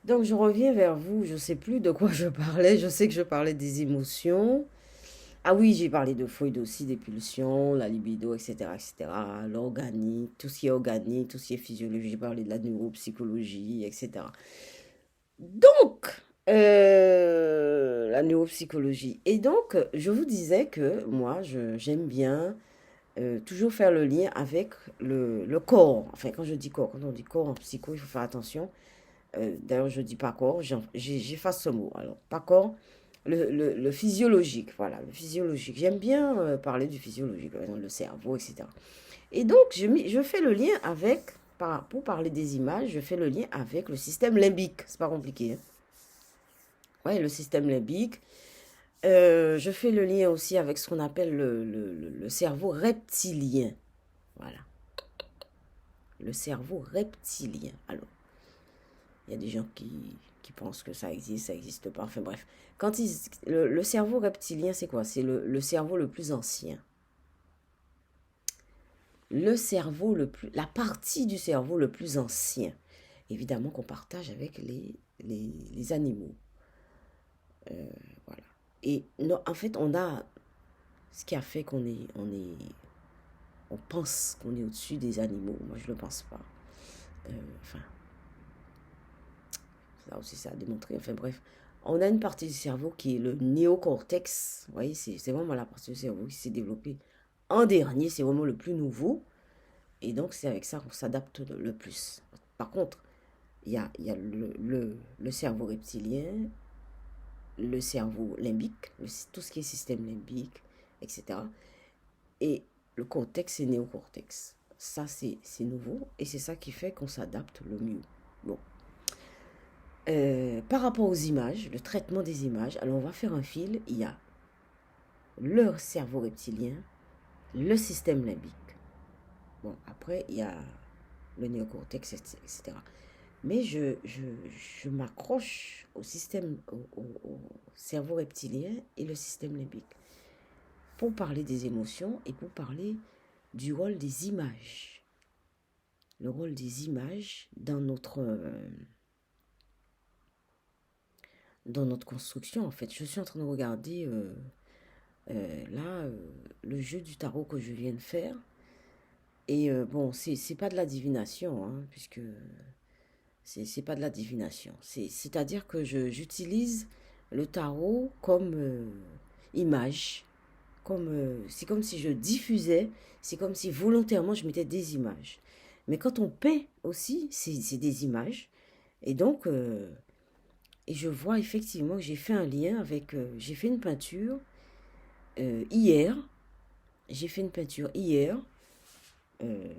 Donc, je reviens vers vous. Je ne sais plus de quoi je parlais. Je sais que je parlais des émotions. Ah oui, j'ai parlé de Freud aussi, des pulsions, la libido, etc., etc., l'organique, tout ce qui est organique, tout ce qui est physiologie. J'ai parlé de la neuropsychologie, etc. Donc, la neuropsychologie. Et donc, je vous disais que moi, j'aime bien toujours faire le lien avec le corps. Enfin, quand je dis corps, quand on dit corps en psycho, il faut faire attention. D'ailleurs, je ne dis pas corps, j'efface ce mot. Alors, pas corps, le physiologique, voilà, le physiologique. J'aime bien parler du physiologique, par exemple, le cerveau, etc. Et donc, je fais le lien avec, pour parler des images, je fais le lien avec le système limbique. C'est pas compliqué, hein. Ouais, le système limbique. Je fais le lien aussi avec ce qu'on appelle le cerveau reptilien. Voilà, le cerveau reptilien. Alors, il y a des gens qui pensent que ça n'existe pas. Enfin bref, le cerveau reptilien, c'est quoi? C'est le cerveau le plus ancien. La partie du cerveau le plus ancien. Évidemment qu'on partage avec les animaux. Voilà. Et non, en fait, on a ce qui a fait on pense qu'on est au-dessus des animaux. Moi, je ne le pense pas. Enfin, ça aussi, ça a démontré. Enfin bref, on a une partie du cerveau qui est le néocortex. Vous voyez, c'est vraiment la partie du cerveau qui s'est développée en dernier. C'est vraiment le plus nouveau. Et donc, c'est avec ça qu'on s'adapte le plus. Par contre, il y a le cerveau reptilien, le cerveau limbique, tout ce qui est système limbique, etc. Et le cortex et néocortex. Ça, c'est nouveau. Et c'est ça qui fait qu'on s'adapte le mieux. Bon. Par rapport aux images, le traitement des images, alors on va faire un fil. Il y a le cerveau reptilien, le système limbique. Bon, après, il y a le néocortex, etc. Mais je m'accroche au système, au cerveau reptilien et le système limbique pour parler des émotions et pour parler du rôle des images. Le rôle des images dans notre construction, en fait. Je suis en train de regarder là le jeu du tarot que je viens de faire. Et bon, c'est pas de la divination, hein, puisque c'est pas de la divination. C'est-à-dire que j'utilise le tarot comme image. C'est comme si je diffusais, c'est comme si volontairement je mettais des images. Mais quand on peint aussi, c'est des images. Et donc, et je vois effectivement que j'ai fait un lien avec, j'ai fait une peinture hier. J'ai fait une peinture hier. Euh,